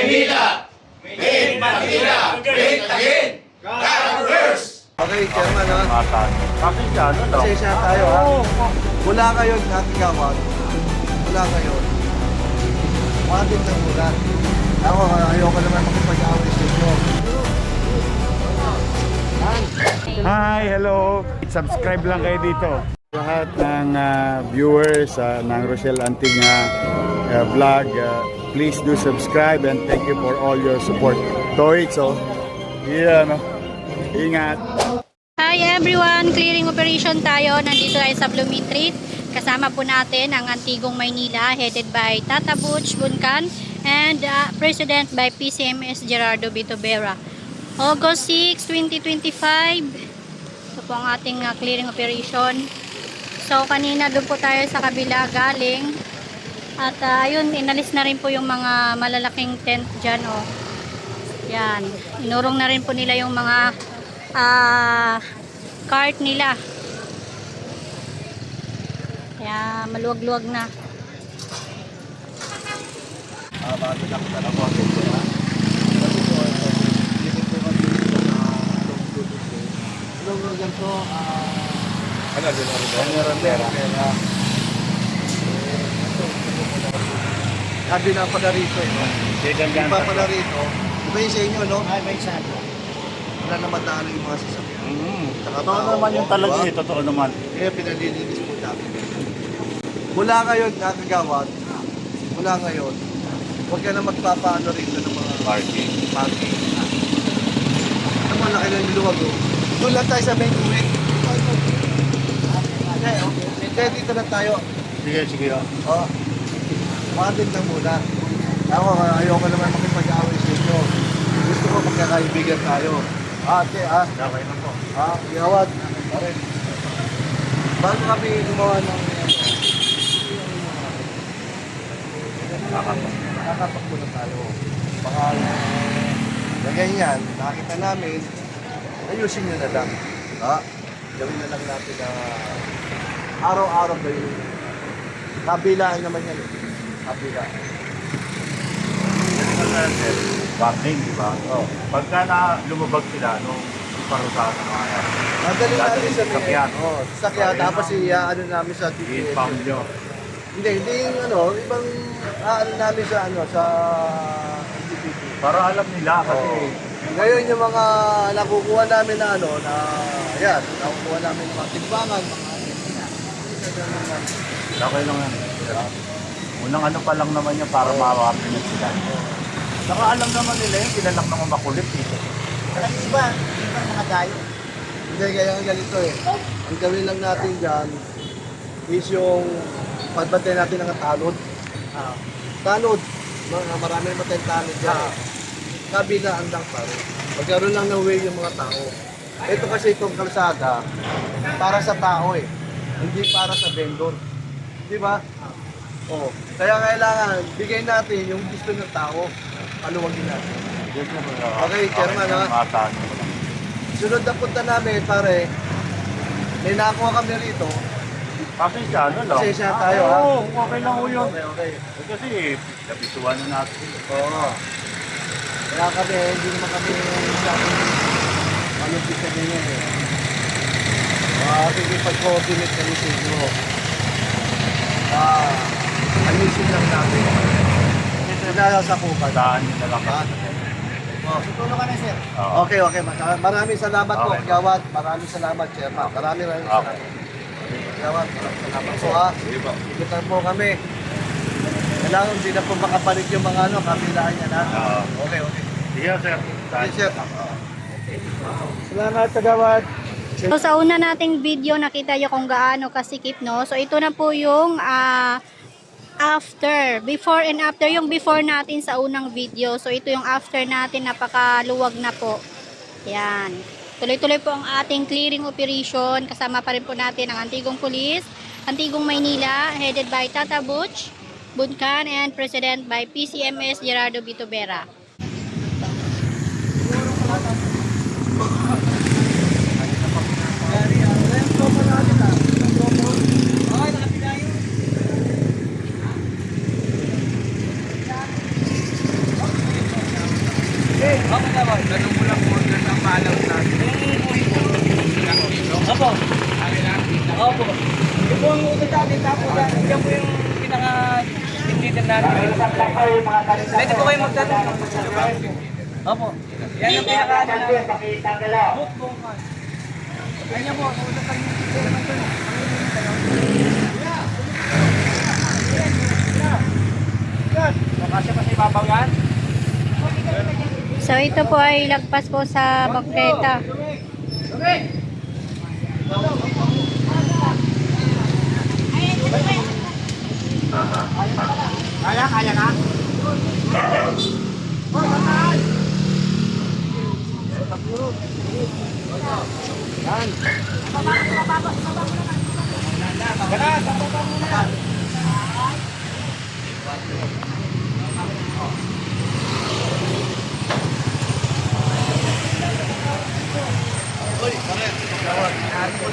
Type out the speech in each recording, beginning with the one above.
Maynila! Made Manila! Great again! God first! Okay, Chairman, ha? Pasensya Pasensya tayo, ha? Mula ngayon, nakikawag. Mula ngayon. Matin ng mula. Ako, ayoko naman makipag-away sa inyo. Hi, hello. Subscribe lang kayo dito. Lahat ng viewers ng Rochelle Antig vlog, please do subscribe and thank you for all your support. Toits, ingat. Hi everyone! Clearing operation tayo. Nandito tayo sa Blooming Street. Kasama po natin ang Antigong Maynila headed by Tata Butch Buncan and President by PCMS Gerardo Bitobera. August 6, 2025. Ito po ang ating clearing operation. So kanina doon po tayo sa kabila galing. At ayun, inalis na rin po yung mga malalaking tent dyan. Oh. Yan. Inurong na rin po nila yung mga cart nila. Kaya maluwag-luwag na. Bago lang talaga ako. Sabi na pala rito, Iba pala rito. Iba yung sa inyo, no? Ay, may isa. Wala naman na yung mga sasakyan. Totoo naman yung talaga eh, totoo naman. Kaya pinalilinis po namin. Mula ngayon, nakagawad. Mula ngayon, huwag ka na magpapaano rito ng mga Parking. Ang malaki ng niluwag, oh. Doon lang tayo sa main uwi. Kaya dito na tayo. Sige. Oh. Matin lang muna. Ako, ayoko naman makipag-away sa inyo. Gusto ko magkakaibigan tayo. Ate, Okay na po. Gawad. Pare. Bago kami gumawa ng nakakapak muna tayo. Baka na ganyan, nakita namin, ayusin nyo na lang. Gawin na lang natin na araw-araw ba yun. Kabilaan naman yan. Kabilaan. Warning, di ba? Pagka na lumabag sila, parusahan ng mga yan. Madali natin sa sakyan. Sakyan, tapos ano namin sa TPS. I-pound nyo. Hindi yung ibang namin sa sa DPP. Para alam nila kasi Ngayon yung mga nakukuha namin na nakukuha namin mga timbangan, okay lang yan. Unang pa lang naman yan para mawapinig sila. Saka alam naman nila yun, sila lang naman makulit dito. Alam niyo ba, mga dayo? Hindi, kaya nga ganito eh. Ang gawin lang natin dyan is yung pagbatay natin ng tanod. Tanod. Marami naman tayong tanod dyan. Kabilaan lang pare. Magkaroon lang ng way yung mga tao. Ito kasi itong kalsada, para sa tao eh. Hindi para sa vendor. Di ba? Kaya kailangan bigay natin yung gusto ng tao. Paluwagin natin. Okay, Chairman, ha? Sunod na punta namin, pare. May nakuha kami rito. Pasensya lang. Pasensya tayo, ha? Okay lang ho yun. Okay. Kasi, nabisuan na natin. Oo. Kaya kami, hindi naman kami sa akin malupit sa ganyan eh. Sige, pag-coordinate kami sa inyo. Ayusin lang namin. Sinasasakupan. Saan nyo na lang. Tutulong ka na, sir. Okay. Maraming salamat po, Okay. Gawad. Maraming salamat, Chairman. Maraming salamat. Gawad, maraming salamat po, ha? Ikutan po kami. Kailangan hindi na po makapalit yung mga kabilaan yan, ha? Okay. Sige, sir. Okay, sir. Salamat, Gawad. So sa una nating video nakita nyo kung gaano kasikip, no? So ito na po yung after, before and after, yung before natin sa unang video. So ito yung after natin, napakaluwag na po. Yan. Tuloy-tuloy po ang ating clearing operation. Kasama pa rin po natin ang Antigong Police, Antigong Maynila, headed by Tata Butch Buncan and President by PCMS Gerardo Bitobera. Tanong mo lang order ng palaw natin. Opo. Opo. Yung po ang utot natin, tapos yan po yung pinaka-tinditan natin. Pwede po kayo magtanong. Opo. Yan ang pinaka-ano natin. Book. Ayan po, ang utot natin. Kasi pa sa ibabaw yan? So ito po ay lagpas po sa bangketa. Kaya na?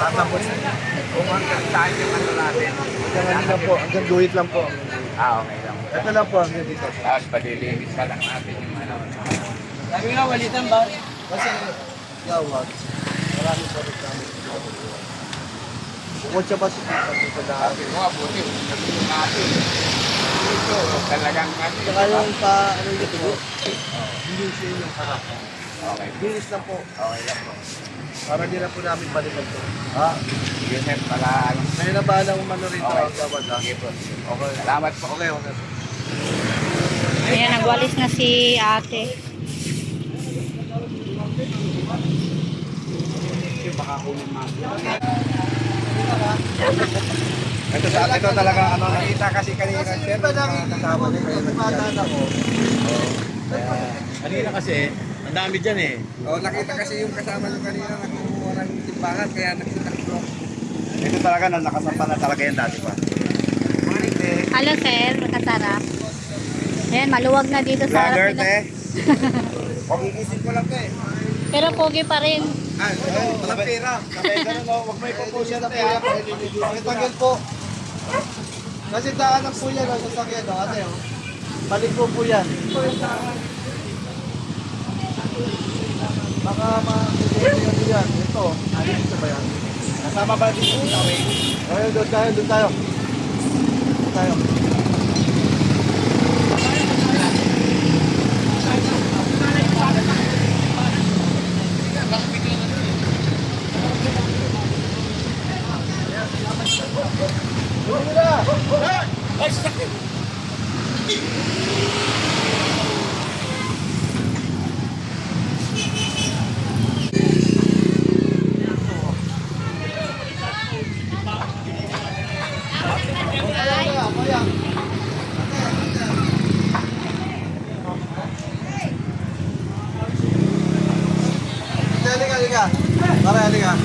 Tatapos kung hanggang saan yung ano natin. Hanggang lang po, hanggang guhit lang po. Okay lang. Ito lang po, hanggang dito. Tapos palilinis ka lang natin yung ano. Sabi nga, walitan ba? Kasi, yawag. Maraming po reklamo. Bukod siya ba si Tita dito lahat? Sabi mo, abuti. Sabi natin. Ito, talagang ano. Saka yung pa, ano yun po, hindi siya yung harap. Okay. Bilis lang po. Okay lang po. Para di na po namin balikan to. Ha? Sige, sir, para ano. Kayo na bahala umano rito. Okay. Gawad, ha? Sige po. Okay. Salamat po. Okay, okay. Ayan, nagwalis na si ate. Ito talaga ano, nakita kasi kanina, sir. Sino ba nakikita mo? Nagpataan ako. Kanina kasi, ang dami dyan eh. Oh, nakita kasi yung kasama nyo kanina, nagkukuha ng timbangan, kaya nakita ko. Ito talaga na nakasampa na talaga yan dati pa. Hello sir, makasarap. Ayan, maluwag na dito sa harap nila. Pagigising ko lang to eh. Pero pogi pa rin. Walang pera. Sabay ganun o, huwag may proposal Yan to po yan. eh. Pakitagil po. Kasi daanan po yan, ang sasakyan, no? Ate, oh. Balik po yan. Baka ma-ano yan. Ito, dito ba yan? Kasama ba dito sa way? Okay, doon tayo, doon tayo. Doon tayo. Halika. Pare, halika.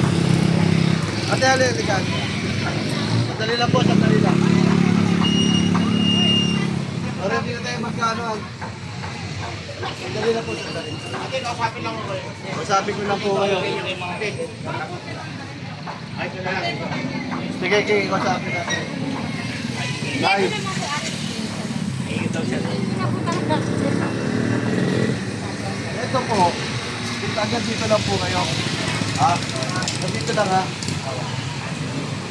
Ate, halika. Sandali lang po, sandali lang. Pare, hindi na tayo magkano. Sandali lang po, sandali. Ate, kausapin lang mo kayo. Masabi ko lang po kayo. Ay, ito na lang. Sige, kausapin natin. Ay. Ito po. Hanggang dito lang po kayo. Ha? Dito lang ha.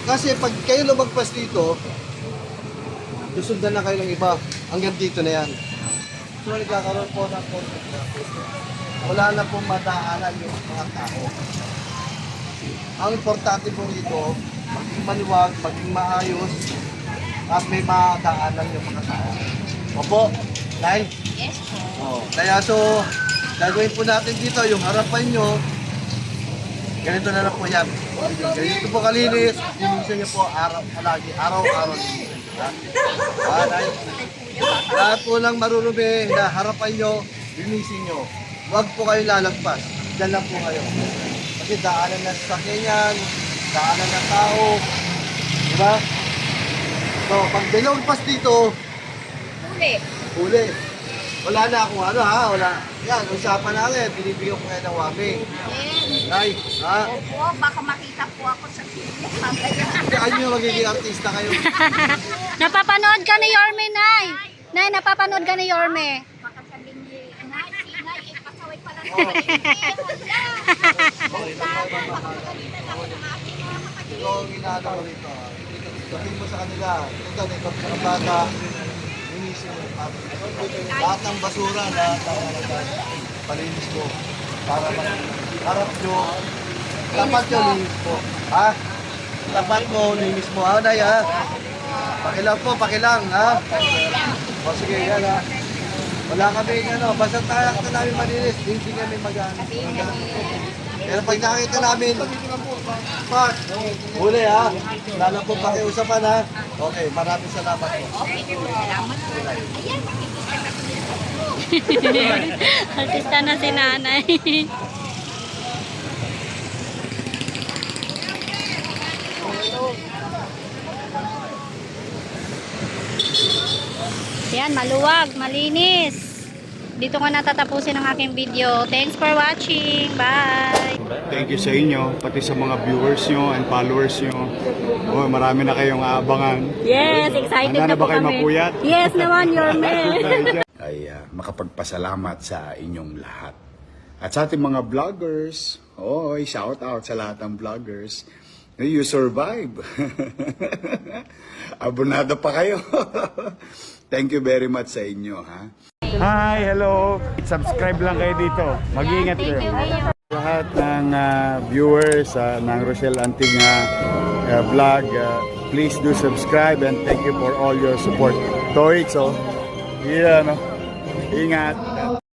Kasi pag kayo lumagpas dito, susundan na kayo ng iba. Hanggang dito na yan. So, nagkakaroon po ng contact traffic. Wala na pong madaanan yung mga tao. Ang importante po rito, maging maluwag, maging maayos, at may madaanan yung mga tao. Opo, Nay? Yes po. Oh, kaya so, gagawin po natin dito yung harapan nyo. Ganito na lang po yan. Ganito po kalinis. Linisin nyo po araw-araw. Nay. Lahat po ng marurumi na harapan nyo, linisin nyo. Huwag po kayo lalagpas. Diyan lang po kayo. Kasi daanan na sa sakyan, daanan ng tao. Diba? So, pag binagpas dito, huli. Wala na akong ano ha, wala. Yan, usapan natin, binibigyan ko kayo ng warning. Nay, ha? Opo, baka makita po ako sa TV. Mamaya. Kaya nyo magiging artista kayo. Napapanood ka ni Yorme, Nay. Nay, napapanood ka ni Yorme. Baka sabihin niya, Nay, ipasaway Sabay pala sa Ito ang inaano ko rito. Sabihin mo sa kanila, ito ikaw sa bata, linisin mo yung pati. Lahat ng basura, lahat ng palinis mo. Para harap nyo, tapat nyo, linis mo. Ha? Tapat mo, linis mo. Ha, Nay, ha? Pakilang po, pakilang, ha? O sige, yan, ha? Wala kami, ano, basta tayo namin malinis, hindi kami mag-ano. Pero pag nakita namin, Mark, huli ha, lalo po pakiusapan ha. Okay, maraming salamat po. Artista na si nanay. Yan, maluwag, malinis. Dito ko natatapusin ang aking video. Thanks for watching. Bye! Thank you sa inyo, pati sa mga viewers nyo and followers nyo. Oh, marami na kayong aabangan. Yes, excited Handa na na po ba kayo kami. mapuyat? Yes naman, your man. Ay makapagpasalamat sa inyong lahat. At sa ating mga vloggers, shout out sa lahat ng vloggers. You survive. Abonado pa kayo. Thank you very much sa inyo, ha? Hi, hello. Subscribe lang kayo dito. Mag-iingat kayo. Lahat ng viewers ng Rochelle Antig vlog, please do subscribe and thank you for all your support. Toits, yeah, no? Ingat.